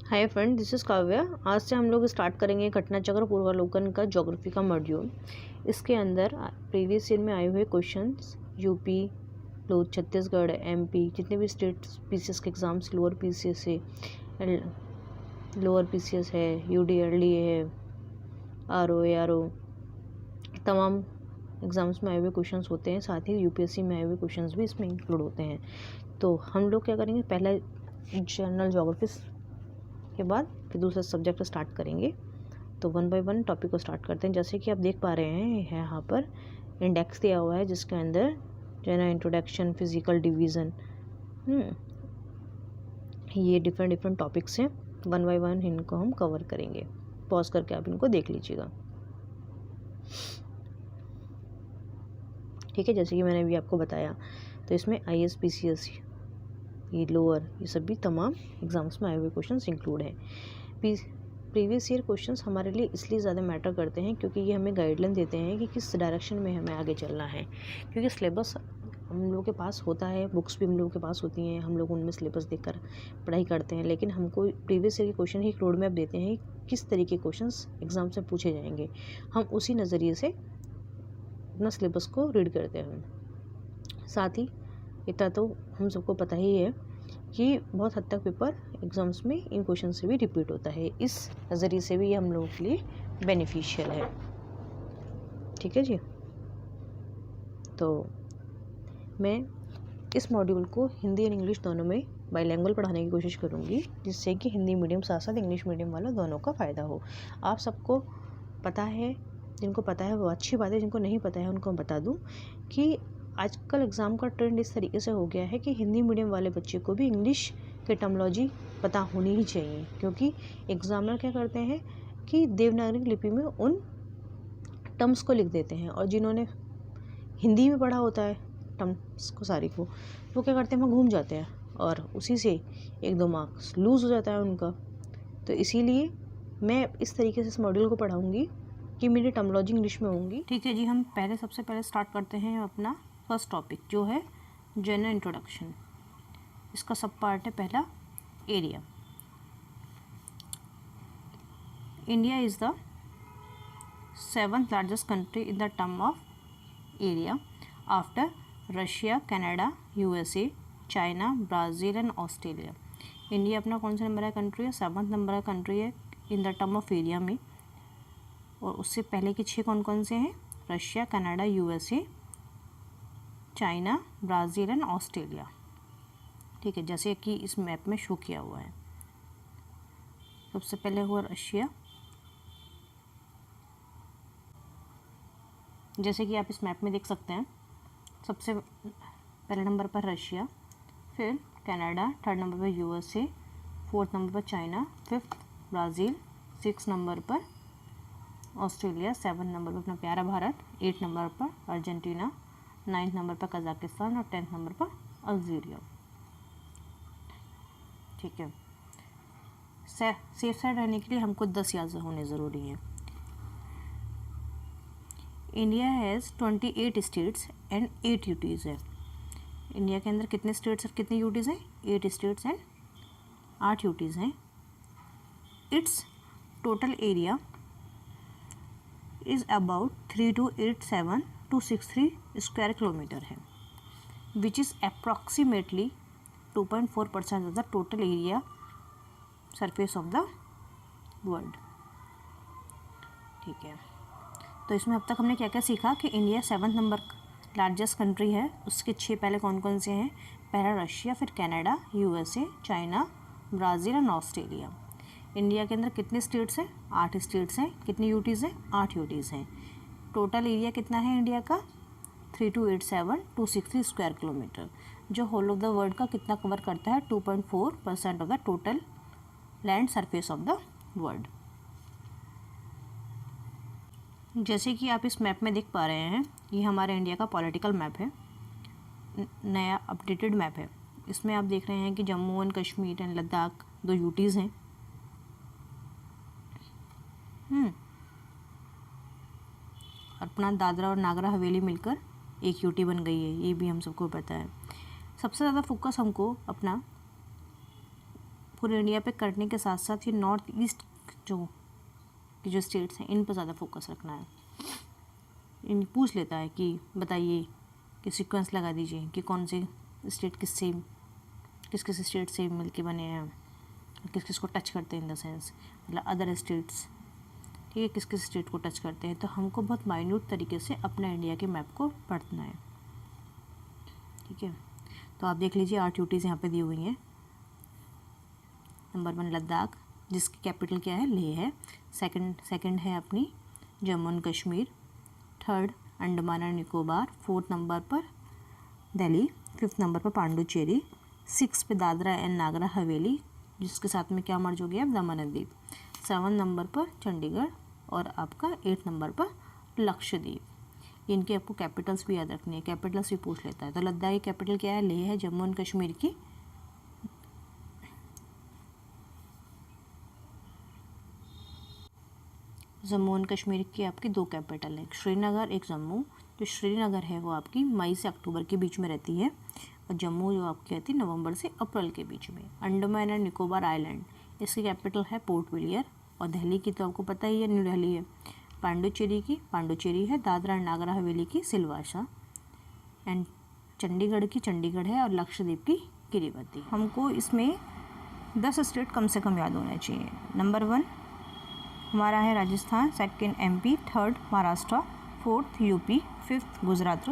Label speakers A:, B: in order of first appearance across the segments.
A: Hi friend, this is Kavya. आज से हम लोग स्टार्ट करेंगे घटनाचक्र पूर्वावलोकन का ज्योग्राफी का मॉड्यूल। इसके अंदर प्रीवियस ईयर में आए हुए क्वेश्चंस यूपी, छत्तीसगढ़, एमपी, जितने भी स्टेट पीसीएस के एग्ज़ाम्स लोअर पीसीएस है, यूडीएलडी है, आरओ, एआरओ, तमाम एग्ज़ाम्स में आए हुए क्वेश्चंस होते हैं। साथ ही यूपीएससी में आए हुए क्वेश्चंस भी इसमें इंक्लूड होते हैं। तो हम लोग क्या करेंगे, पहला जनरल ज्योग्राफी के बाद फिर दूसरा सब्जेक्ट स्टार्ट करेंगे। तो 1 बाय 1 टॉपिक को स्टार्ट करते हैं। जैसे कि आप देख पा रहे हैं, यहाँ पर इंडेक्स दिया हुआ है जिसके अंदर जो है ना इंट्रोडक्शन, फिजिकल डिवीज़न, ये डिफरेंट टॉपिक्स हैं। 1 बाय 1 इनको हम कवर करेंगे। पॉज करके आप इनको देख लीजिएगा, ठीक है। जैसे कि मैंने अभी आपको बताया, तो इसमें आईएएस, पीसीएस, ये लोअर, ये सभी तमाम एग्जाम्स में आए हुए क्वेश्चंस इंक्लूड हैं। प्रीवियस ईयर क्वेश्चंस हमारे लिए इसलिए ज़्यादा मैटर करते हैं क्योंकि ये हमें गाइडलाइन देते हैं कि किस डायरेक्शन में हमें आगे चलना है। क्योंकि सिलेबस हम लोगों के पास होता है, बुक्स भी हम लोगों के पास होती हैं, हम लोग उनमें सिलेबस देखकर पढ़ाई करते हैं, लेकिन हमको प्रीवियस ईयर के क्वेश्चन ही एक रोड मैप देते हैं किस तरीके के क्वेश्चंस एग्जाम से पूछे जाएंगे। हम उसी नज़रिए से अपना सिलेबस को रीड करते हैं। साथ ही इतना तो हम सबको पता ही है कि बहुत हद तक पेपर एग्ज़ाम्स में इन क्वेश्चन से भी रिपीट होता है। इस नज़रिए से भी ये हम लोगों के लिए बेनिफिशियल है, ठीक है जी। तो मैं इस मॉड्यूल को हिंदी और इंग्लिश दोनों में बाइलैंग्वेज पढ़ाने की कोशिश करूँगी, जिससे कि हिंदी मीडियम साथ साथ इंग्लिश मीडियम वाला दोनों का फ़ायदा हो। आप सबको पता है, जिनको पता है वो अच्छी बात है, जिनको नहीं पता है उनको बता दूँ कि आजकल एग्ज़ाम का ट्रेंड इस तरीके से हो गया है कि हिंदी मीडियम वाले बच्चे को भी इंग्लिश के टर्मोलॉजी पता होनी ही चाहिए। क्योंकि एग्ज़ामिनर क्या करते हैं कि देवनागरी लिपि में उन टर्म्स को लिख देते हैं, और जिन्होंने हिंदी में पढ़ा होता है टर्म्स को सारी को, वो क्या करते हैं, वहाँ घूम जाते हैं और उसी से 1-2 मार्क्स लूज़ हो जाता है उनका। तो इसीलिए मैं इस तरीके से इस मॉड्यूल को पढ़ाऊँगी कि मेरी टर्मोलॉजी इंग्लिश में होंगी, ठीक है जी। हम सबसे पहले स्टार्ट करते हैं अपना फर्स्ट टॉपिक, जो है जनरल इंट्रोडक्शन। इसका सब पार्ट है पहला, area. India is the 7th largest country in the term of area after Russia, Canada, USA, China, Brazil and Australia. India अपना कौन सा नंबर है कंट्री है? 7th नंबर का कंट्री है in the term of area में। और उससे पहले के 6 कौन कौन से हैं? Russia, Canada, USA, China, Brazil and Australia, ठीक है, जैसे कि इस मैप में शो किया हुआ है। सबसे पहले हुआ रशिया, जैसे कि आप इस मैप में देख सकते हैं। सबसे पहले नंबर पर रशिया, फिर कनाडा, 3rd नंबर पर यूएसए, 4th नंबर पर China, 5th Brazil, 6th number पर ऑस्ट्रेलिया, 7th नंबर पर अपना प्यारा भारत, 8th नंबर पर अर्जेंटीना, 9th नंबर पर कजाकिस्तान और 10th नंबर पर अल्जीरिया, ठीक है। सेफ साइड रहने के लिए हमको 10 याद होने ज़रूरी है। India has 28 states and 8 UTs है। इंडिया के अंदर कितने स्टेट्स और कितने यूटीज़ हैं? 8 स्टेट्स एंड 8 यूटीज़ हैं। It's total area is about 3287,263 square kilometre है, which is approximately 2.4% of the total area surface of the world, ठीक है। तो इसमें अब तक हमने क्या क्या सीखा कि India 7th number largest country है। उसके 6 पहले कौन कौन से हैं? पहला रशिया, फिर कनाडा, यूएसए, चाइना, ब्राज़ील और ऑस्ट्रेलिया। इंडिया के अंदर कितने स्टेट्स हैं? 8 स्टेट्स हैं। कितनी यूटीज़ हैं? 8 यूटीज़ हैं। टोटल एरिया कितना है इंडिया का? 3287,263 स्क्वायर किलोमीटर, जो होल ऑफ द वर्ल्ड का कितना कवर करता है? 2.4% of the total land surface of the world. जैसे कि आप इस मैप में देख पा रहे हैं, ये हमारे इंडिया का पॉलिटिकल मैप है, नया अपडेटेड मैप है। इसमें आप देख रहे हैं कि Jammu and Kashmir and Ladakh 2 UTs हैं। अपना दादरा और नागर हवेली मिलकर 1 यूटी बन गई है, ये भी हम सबको पता है। सबसे ज़्यादा फोकस हमको अपना पूरे इंडिया पे करने के साथ साथ ये नॉर्थ ईस्ट जो स्टेट्स हैं इन पर ज़्यादा फोकस रखना है। इन पूछ लेता है कि बताइए कि सीक्वेंस लगा दीजिए कि कौन से स्टेट किस किस स्टेट से मिल के बने हैं, किस किस को टच करते हैं, इन द सेंस मतलब अदर स्टेट्स, ठीक है, किस किस स्टेट को टच करते हैं। तो हमको बहुत माइन्यूट तरीके से अपना इंडिया के मैप को पढ़ना है, ठीक है। तो आप देख लीजिए 8 यूटीज़ यहाँ पे दी हुई हैं। नंबर 1 लद्दाख, जिसकी कैपिटल क्या है, लेह है। सेकंड है अपनी Jammu and Kashmir. Third Andaman and Nicobar. 4th number पर दिल्ली। 5th नंबर पर पांडुचेरी। 6 पे दादरा एंड नागर हवेली, जिसके साथ में क्या मर्ज हो गया, दमन एंड दीव। 7 नंबर पर चंडीगढ़ और आपका 8 नंबर पर लक्षद्वीप। इनके आपको कैपिटल्स भी याद रखनी है, कैपिटल्स भी पूछ लेता है। तो लद्दाख की कैपिटल क्या है, लेह है। जम्मू एंड कश्मीर की जम्मू एंड कश्मीर की आपकी 2 कैपिटल है, श्रीनगर, एक जम्मू। जो श्रीनगर है वो आपकी मई से अक्टूबर के बीच में रहती है और जम्मू जो आपकी रहती है नवंबर से अप्रैल के बीच में। अंडमान एंड निकोबार आइलैंड, इसकी कैपिटल है पोर्ट विलियर। और दिल्ली की तो आपको पता ही है, न्यू दिल्ली है। पांडुचेरी है। दादरा एंड नागर हवेली की सिलवासा। एंड चंडीगढ़ की चंडीगढ़ है। और लक्षद्वीप की किरीबती। हमको इसमें 10 स्टेट कम से कम याद होना चाहिए। नंबर 1 हमारा है Rajasthan. 2nd MP। 3rd Maharashtra. 4th UP. 5th Gujarat.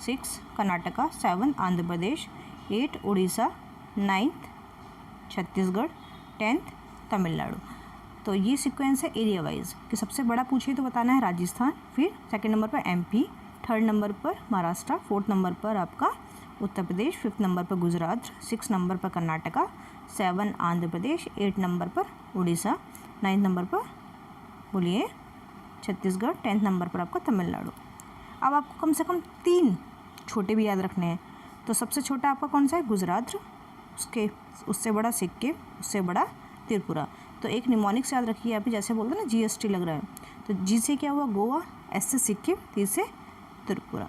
A: 6 Karnataka. 7 Andhra Pradesh. 8 Orissa. 9th Chhattisgarh. 10th Tamil Nadu. तो ये सीक्वेंस है एरिया वाइज कि सबसे बड़ा पूछिए तो बताना है राजस्थान, फिर 2nd नंबर पर MP, 3rd नंबर पर महाराष्ट्र, 4th नंबर पर आपका उत्तर प्रदेश, 5th नंबर पर गुजरात, 6th नंबर पर कर्नाटका, 7 आंध्र प्रदेश, 8 नंबर पर उड़ीसा, 9th नंबर पर बोलिए छत्तीसगढ़, 10th नंबर पर आपका तमिलनाडु। अब आपको कम से कम 3 छोटे भी याद रखने हैं। तो सबसे छोटा आपका कौन सा है, गुजरात। उससे बड़ा सिक्किम, उससे बड़ा त्रिपुरा। तो एक निमोनिक से याद रखिए, आप जैसे बोलते हैं ना GST लग रहा है, तो G से क्या हुआ, गोवा। S से सिक्किम। T से त्रिपुरा।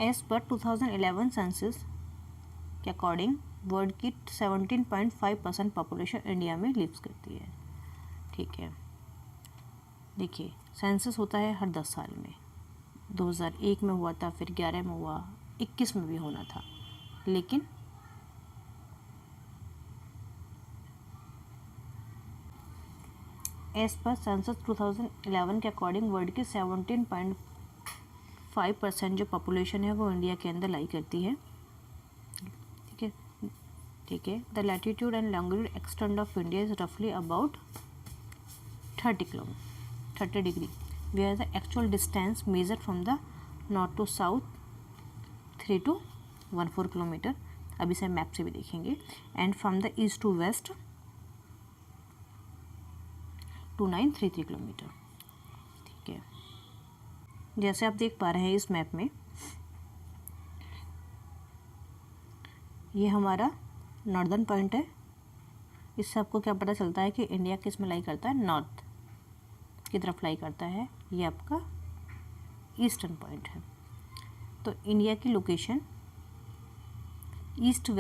A: एज पर 2011 सेंसस के अकॉर्डिंग वर्ल्ड की 17.5% पॉपुलेशन इंडिया में लिव्स करती है, ठीक है। देखिए सेंसस होता है हर 10 साल में। 2001 में हुआ था, फिर 11 में हुआ, 21 में भी होना था, लेकिन एज पर सेंसस 2011 के अकॉर्डिंग वर्ल्ड की 17.5% जो पॉपुलेशन है वो इंडिया के अंदर लाई करती है, ठीक है। The latitude and longitude extend of India is रफली about 30 degree, where the actual distance measure from the north to south 3 to 14 kilometre. अब इसे मैप से भी देखेंगे। And from the east to west 2933 kilometre, ठीक है। जैसे आप देख पा रहे हैं इस मैप में, ये हमारा नॉर्दर्न पॉइंट है। इससे आपको क्या पता चलता है कि इंडिया किस में लाई करता है, नॉर्थ की तरफ लाई करता है। ये आपका ईस्टर्न पॉइंट है। तो इंडिया की लोकेशन ईस्ट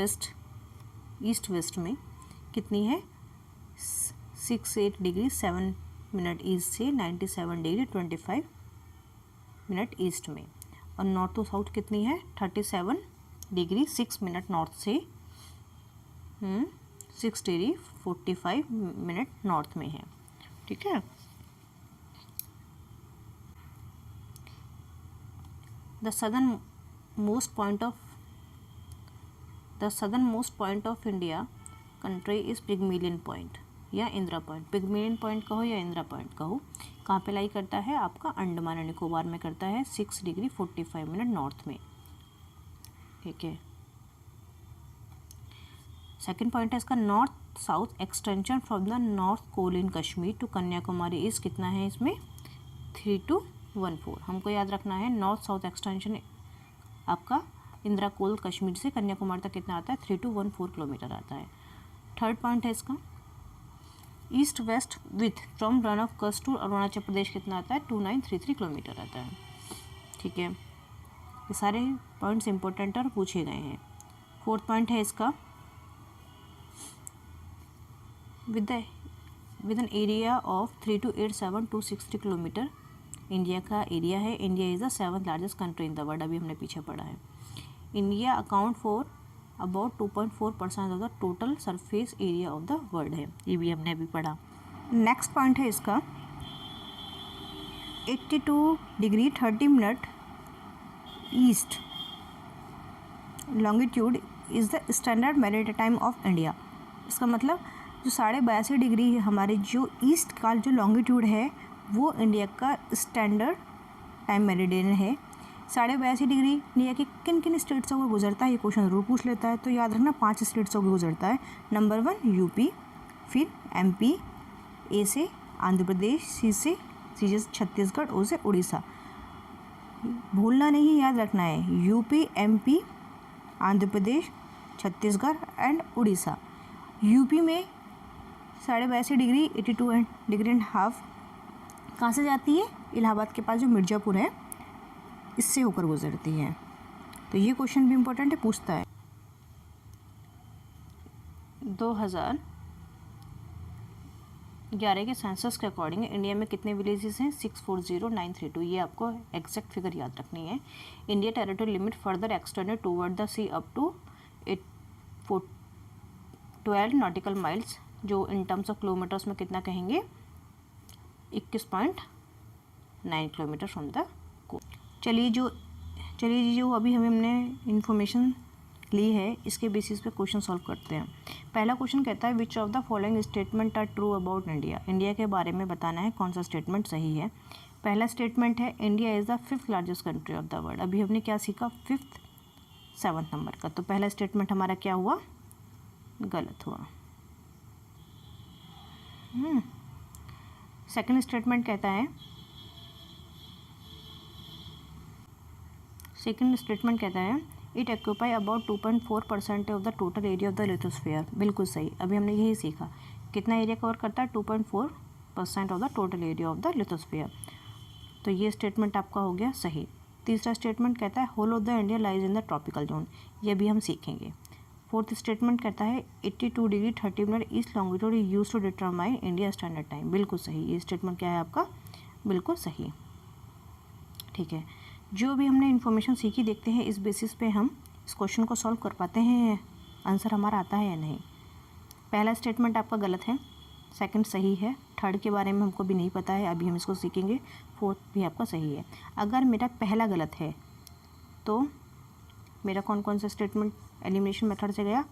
A: वेस्ट में कितनी है, 68 डिग्री 7 मिनट ईस्ट से 97 डिग्री 25 मिनट ईस्ट में। और नॉर्थ टू साउथ कितनी है, 37 डिग्री 6 मिनट नॉर्थ से 6 डिग्री 45 मिनट नॉर्थ में है, ठीक है। The southern most point of India country is Pygmalion point या इंदिरा पॉइंट। पिग्मेलियन पॉइंट कहो या इंदिरा पॉइंट कहो, कहाँ पे लाई करता है, आपका अंडमान एंड निकोबार में करता है, 6 डिग्री 45 मिनट नॉर्थ में, ठीक है। सेकेंड पॉइंट है इसका north south extension from the north coal in Kashmir to Kanyakumari इस कितना है इसमें, 3214। हमको याद रखना है नॉर्थ साउथ एक्सटेंशन आपका इंदिरा कोल कश्मीर से कन्याकुमारी तक कितना आता है, 3214 किलोमीटर आता है। थर्ड पॉइंट है इसका east west with from run of Kutch to Arunachal Pradesh कितना आता है, 2933 किलोमीटर आता है, ठीक है। ये सारे पॉइंट्स इंपॉर्टेंट और पूछे गए हैं। फोर्थ पॉइंट है इसका with an area of 3287260 kilometre India का एरिया है। India is the 7th largest country in the world, अभी हमने पीछे पढ़ा है। India account for about 2.4% of the total surface area of the world है, ये भी हमने अभी पढ़ा। नेक्स्ट पॉइंट है इसका 82 degree 30 minute east longitude is the standard maritime of India. इसका मतलब जो 82.5 डिग्री हमारे जो ईस्ट का जो लॉन्गिट्यूड है वो इंडिया का स्टैंडर्ड टाइम मेरिडियन है। 82.5 डिग्री इंडिया के किन किन स्टेट्स से गुजरता है, ये क्वेश्चन ज़रूर पूछ लेता है, तो याद रखना 5 स्टेट्स से गुजरता है। नंबर 1 यूपी, फिर एमपी, ए से आंध्र प्रदेश, सी से छत्तीसगढ़, ओ से उड़ीसा। भूलना नहीं, याद रखना है UP, MP, Andhra Pradesh, Chhattisgarh and Orissa. UP में 82.5 डिग्री 82 डिग्री एंड हाफ कहाँ से जाती है, इलाहाबाद के पास जो मिर्ज़ापुर है इससे होकर गुजरती है। तो ये क्वेश्चन भी इम्पोर्टेंट है, पूछता है। 2011 के सेंसस के अकॉर्डिंग इंडिया में कितने विलेजेस हैं, 640,932। ये आपको एग्जैक्ट फिगर याद रखनी है। India territory limit further extended toward the sea up to 12 nautical miles, जो इन टर्म्स ऑफ किलोमीटर्स में कितना कहेंगे, 21.9 किलोमीटर फ्रॉम द कोस्ट। चलिए जो अभी हमने इन्फॉर्मेशन ली है इसके बेसिस पे क्वेश्चन सॉल्व करते हैं। पहला क्वेश्चन कहता है which of the following statement are true about India. India के बारे में बताना है कौन सा स्टेटमेंट सही है। पहला स्टेटमेंट है India is the 5th largest country of the world. अभी हमने क्या सीखा, 5th 7th नंबर का, तो पहला स्टेटमेंट हमारा क्या हुआ, गलत हुआ। सेकंड स्टेटमेंट कहता है it occupy about 2.4% of the total area of the lithosphere. बिल्कुल सही, अभी हमने यही सीखा। कितना एरिया कवर करता है, 2.4% of the total area of the lithosphere. तो ये स्टेटमेंट आपका हो गया सही। तीसरा स्टेटमेंट कहता है whole of the India lies in the tropical zone, ये भी हम सीखेंगे। फोर्थ स्टेटमेंट कहता है 82 degree 30 minute east longitude use to determine India standard time. बिल्कुल सही, ये स्टेटमेंट क्या है आपका, बिल्कुल सही। ठीक है, जो भी हमने इन्फॉर्मेशन सीखी, देखते हैं इस बेसिस पे हम इस क्वेश्चन को सॉल्व कर पाते हैं, आंसर हमारा आता है या नहीं। पहला स्टेटमेंट आपका गलत है, सेकंड सही है, थर्ड के बारे में हमको भी नहीं पता है, अभी हम इसको सीखेंगे। फोर्थ भी आपका सही है। अगर मेरा पहला गलत है तो मेरा कौन कौन सा स्टेटमेंट एलिमिनेशन मेथड से गया,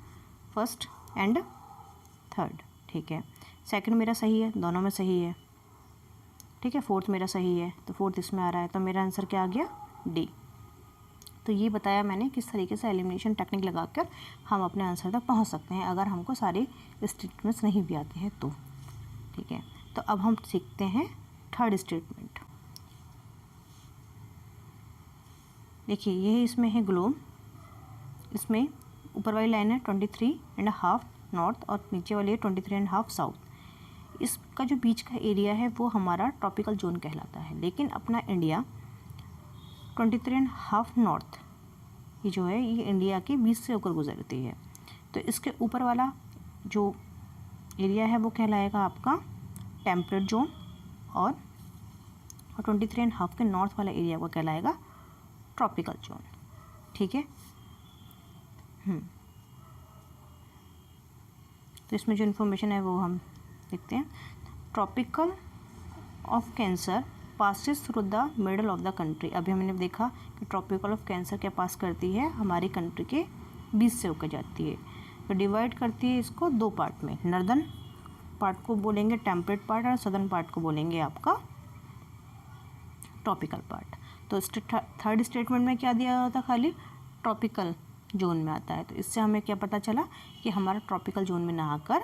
A: फर्स्ट एंड थर्ड। ठीक है, सेकंड मेरा सही है, दोनों में सही है। ठीक है, फोर्थ मेरा सही है, तो फोर्थ इसमें आ रहा है, तो मेरा आंसर क्या आ गया, डी। तो ये बताया मैंने किस तरीके से एलिमिनेशन टेक्निक लगाकर हम अपने आंसर तक पहुंच सकते हैं अगर हमको सारे स्टेटमेंट्स नहीं भी आते हैं तो। ठीक है, तो अब हम सीखते हैं थर्ड स्टेटमेंट। देखिए, ये इसमें है ग्लोब, इसमें ऊपर वाली लाइन है 23.5 नॉर्थ और नीचे वाली है 23.5 साउथ। इसका जो बीच का एरिया है वो हमारा ट्रॉपिकल जोन कहलाता है। लेकिन अपना इंडिया 23.5 नॉर्थ, ये जो है ये इंडिया के बीच से होकर गुजरती है, तो इसके ऊपर वाला जो एरिया है वो कहलाएगा आपका टेम्परेट जोन, और 23.5 के नॉर्थ वाला एरिया को कहलाएगा ट्रॉपिकल जोन। ठीक है, तो इसमें जो इन्फॉर्मेशन है वो हम देखते हैं। Tropical of cancer passes through the middle of the country. अभी हमने देखा कि ट्रॉपिकल ऑफ कैंसर क्या पास करती है, हमारी कंट्री के बीच से होकर जाती है। तो डिवाइड करती है इसको दो पार्ट में, नॉर्दर्न पार्ट को बोलेंगे टेम्परेट पार्ट और सदर्न पार्ट को बोलेंगे आपका ट्रॉपिकल पार्ट। तो थर्ड स्टेटमेंट में क्या दिया होता, खाली ट्रॉपिकल जोन में आता है। तो इससे हमें क्या पता चला कि हमारा ट्रॉपिकल जोन में ना आकर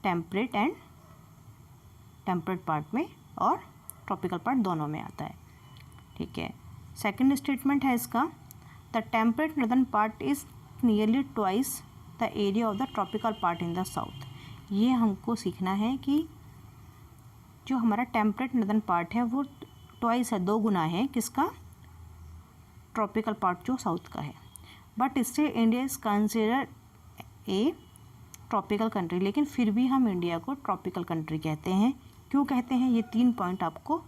A: टेम्परेट पार्ट में और ट्रॉपिकल पार्ट दोनों में आता है। ठीक है, सेकंड स्टेटमेंट है इसका, the temperate northern part is nearly twice the area of the tropical part in the south. ये हमको सीखना है कि जो हमारा टेम्परेट नॉर्दर्न पार्ट है वो ट्वाइस है, 2 गुना है किसका, ट्रॉपिकल पार्ट जो साउथ का है। बट इससे India is consider a tropical country, लेकिन फिर भी हम इंडिया को ट्रॉपिकल कंट्री कहते हैं। क्यों कहते हैं, ये 3 पॉइंट आपको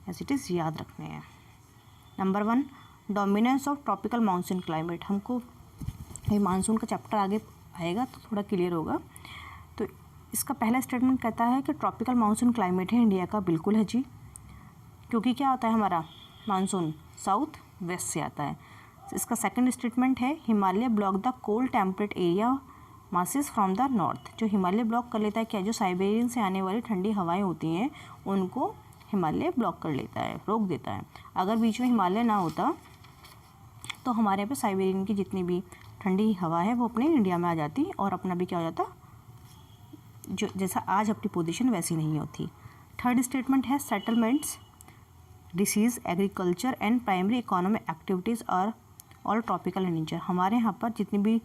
A: एज इट इज़ याद रखने हैं। Number 1, dominance of tropical monsoon climate. हमको ये मानसून का चैप्टर आगे आएगा तो थोड़ा क्लियर होगा। तो इसका पहला स्टेटमेंट कहता है कि ट्रॉपिकल मानसून क्लाइमेट है इंडिया का, बिल्कुल है जी, क्योंकि क्या होता है हमारा मानसून साउथ वेस्ट से आता है। इसका सेकंड स्टेटमेंट है Himalaya block the cold temperate area masses from the north. जो हिमालय ब्लॉक कर लेता है, क्या जो साइबेरियन से आने वाली ठंडी हवाएं होती हैं उनको हिमालय ब्लॉक कर लेता है, रोक देता है। अगर बीच में हिमालय ना होता तो हमारे यहाँ पे साइबेरियन की जितनी भी ठंडी हवा है वो अपने इंडिया में आ जाती और अपना भी क्या हो जाता, जो जैसा आज अपनी पोजीशन वैसी नहीं होती। थर्ड स्टेटमेंट है settlements, diseases, agriculture and primary economic activities are all tropical in nature. हमारे यहाँ पर जितनी भी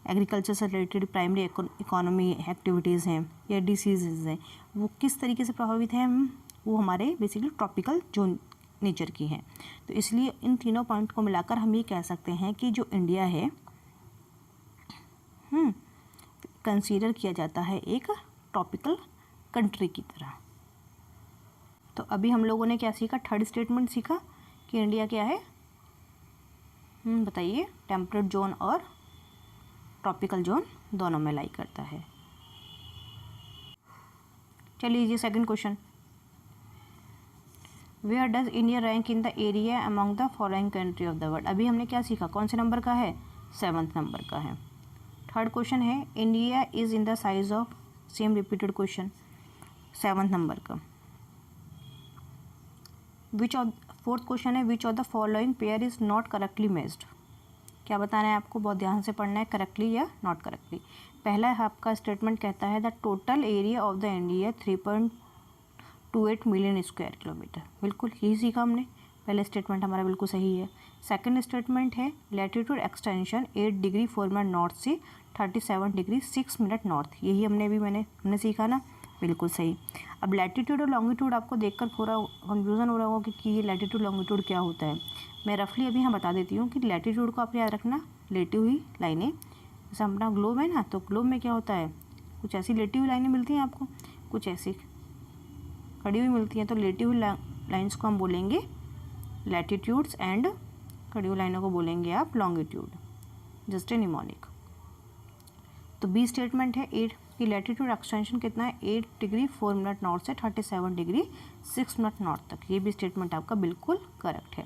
A: एग्रीकल्चर से रिलेटेड प्राइमरी इकोनॉमी एक्टिविटीज़ हैं या डिसीज़ हैं वो किस तरीके से प्रभावित हैं, वो हमारे बेसिकली ट्रॉपिकल जोन नेचर की हैं। तो इसलिए इन तीनों पॉइंट को मिलाकर हम ये कह सकते हैं कि जो इंडिया है कंसीडर किया जाता है एक ट्रॉपिकल कंट्री की तरह। तो अभी हम लोगों ने क्या सीखा, थर्ड स्टेटमेंट सीखा कि इंडिया क्या है, बताइए, टेम्परेट जोन और ट्रॉपिकल जोन दोनों में लाई करता है। चलिए जी second question, where does India rank in the area among the following country of the world. अभी हमने क्या सीखा, कौन से नंबर का है, 7th नंबर का है। थर्ड क्वेश्चन है India is in the size of, same repeated question, 7th number का। फोर्थ क्वेश्चन है which of the following pair is not correctly matched. क्या बताना है आपको, बहुत ध्यान से पढ़ना है, करेक्टली या नॉट करेक्टली। पहला आपका स्टेटमेंट कहता है the total area of the India 3.28 million square kilometre. बिल्कुल यही सीखा हमने, पहले स्टेटमेंट हमारा बिल्कुल सही है। सेकंड स्टेटमेंट है latitude extension 8 degree 4 minute north से 37 डिग्री 6 मिनट नॉर्थ। यही हमने सीखा ना, बिल्कुल सही। अब लैटिट्यूड और लॉन्गिट्यूड आपको देखकर थोड़ा कन्फ्यूज़न हो रहा होगा कि ये लैटिट्यूड लॉन्गिट्यूड क्या होता है। मैं रफली अभी बता देती हूँ कि लैटिट्यूड को आप याद रखना, लेटी हुई लाइनें, जैसे अपना ग्लोब है ना, तो ग्लोब में क्या होता है, कुछ ऐसी लेटी हुई लाइनें मिलती हैं आपको, कुछ ऐसी खड़ी हुई मिलती हैं। तो लेटी हुई लाइन्स को हम बोलेंगे लैटिट्यूड्स एंड खड़ी हुई लाइनों को बोलेंगे आप लॉन्गिट्यूड, जस्ट ए निमोनिक। तो बी स्टेटमेंट है 8 की लैटिट्यूड एक्सटेंशन कितना है, 8 डिग्री 4 मिनट नॉर्थ से 37 डिग्री 6 मिनट नॉर्थ तक। ये भी स्टेटमेंट आपका बिल्कुल करेक्ट है।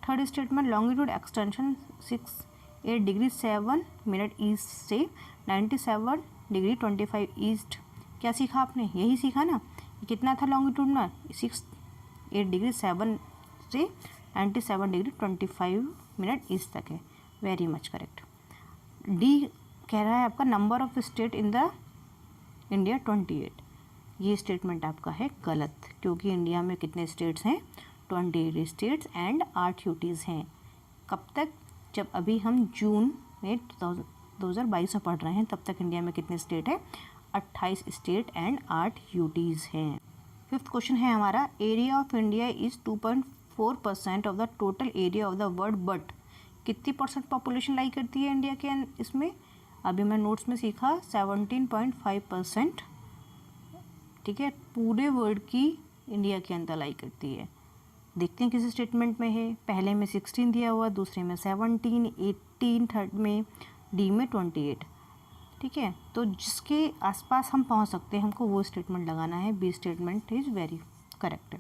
A: Third statement longitude extension 8 degree 7 minute east से 97 डिग्री 25 ईस्ट। क्या सीखा आपने, यही सीखा ना, कितना था लॉन्गिट्यूड में, 8 डिग्री 7 से 97 डिग्री 25 मिनट ईस्ट तक है। Very much correct. डी कह रहा है आपका number of state in the India 28। ये स्टेटमेंट आपका है गलत, क्योंकि इंडिया में कितने स्टेट्स हैं, 28 स्टेट्स एंड 8 यूटीज़ हैं। कब तक, जब अभी हम जून में 2022 में पढ़ रहे हैं, तब तक इंडिया में कितने स्टेट है, 28 स्टेट एंड 8 यूटीज़ हैं। फिफ्थ क्वेश्चन है हमारा area of India is 2.4% of the total area of the world, but कितनी % पॉपुलेशन लाई करती है इंडिया के इसमें। अभी मैं नोट्स में सीखा 17.5%, ठीक है, पूरे वर्ल्ड की इंडिया के अंदर लाई करती है। देखते हैं किस स्टेटमेंट में है, पहले में 16 दिया हुआ, दूसरे में 17, 18, थर्ड में डी में 28, ठीक है। तो जिसके आसपास हम पहुंच सकते हैं हमको वो स्टेटमेंट लगाना है, B statement is very correct.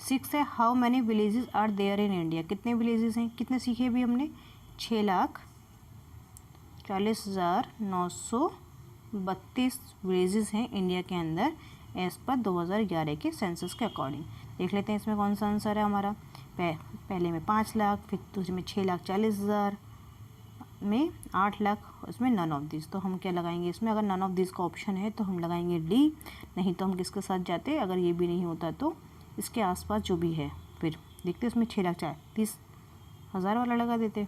A: 6 है how many villages are there in India. कितने विलेजेस हैं, कितने सीखे भी हमने, 6,40,932 विलेजेस हैं इंडिया के अंदर एज पर 2011 के सेंसस के अकॉर्डिंग। देख लेते हैं इसमें कौन सा आंसर है हमारा। पहले में 5 लाख, फिर दूसरे में 6,40,000, में 8 लाख, उसमें नन ऑफ दिस। तो हम क्या लगाएंगे इसमें, अगर नन ऑफ दिस का ऑप्शन है तो हम लगाएंगे डी, नहीं तो हम किसके साथ जाते, अगर ये भी नहीं होता तो इसके आसपास जो भी है, फिर देखते इसमें 6,30,000 वाला लगा देते,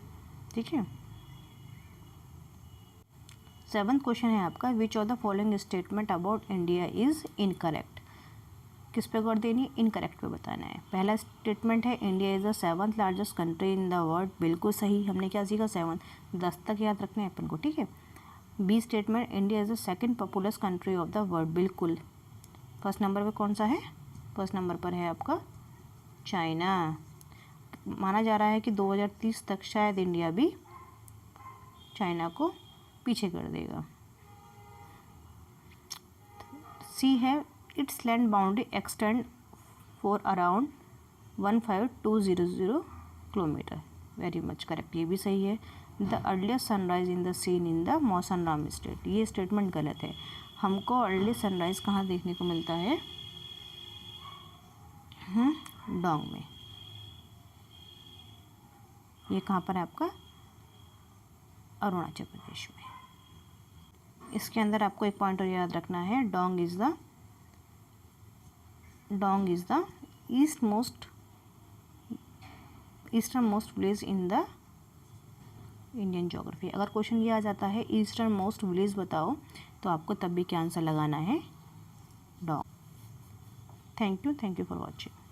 A: ठीक है। 7th क्वेश्चन है आपका विच of the following statement about India is incorrect. किस पे गौर देनी है, इनकरेक्ट पे बताना है। पहला स्टेटमेंट है India is the 7th largest country in the world, बिल्कुल सही। हमने क्या सीखा 7, 10 तक याद रखना है अपन को, ठीक है। B statement India is the 2nd populous country of the world, बिल्कुल। फर्स्ट नंबर पे कौन सा है, फर्स्ट नंबर पर है आपका चाइना। माना जा रहा है कि 2030 तक शायद इंडिया भी चाइना को पीछे कर देगा। सी है it's land boundary extend for around 15200 kilometre, very much correct, ये भी सही है। The earliest sunrise in the scene in the Mawsynram state, ये स्टेटमेंट गलत है। हमको अर्ली सनराइज कहाँ देखने को मिलता है, डोंग में। ये कहाँ पर है आपका, अरुणाचल प्रदेश में। इसके अंदर आपको एक पॉइंट और याद रखना है, Dong is the eastern most village in the Indian geography. अगर क्वेश्चन ये आ जाता है ईस्टर्न मोस्ट विलेज बताओ, तो आपको तब भी क्या आंसर लगाना है, Dong. Thank you for watching.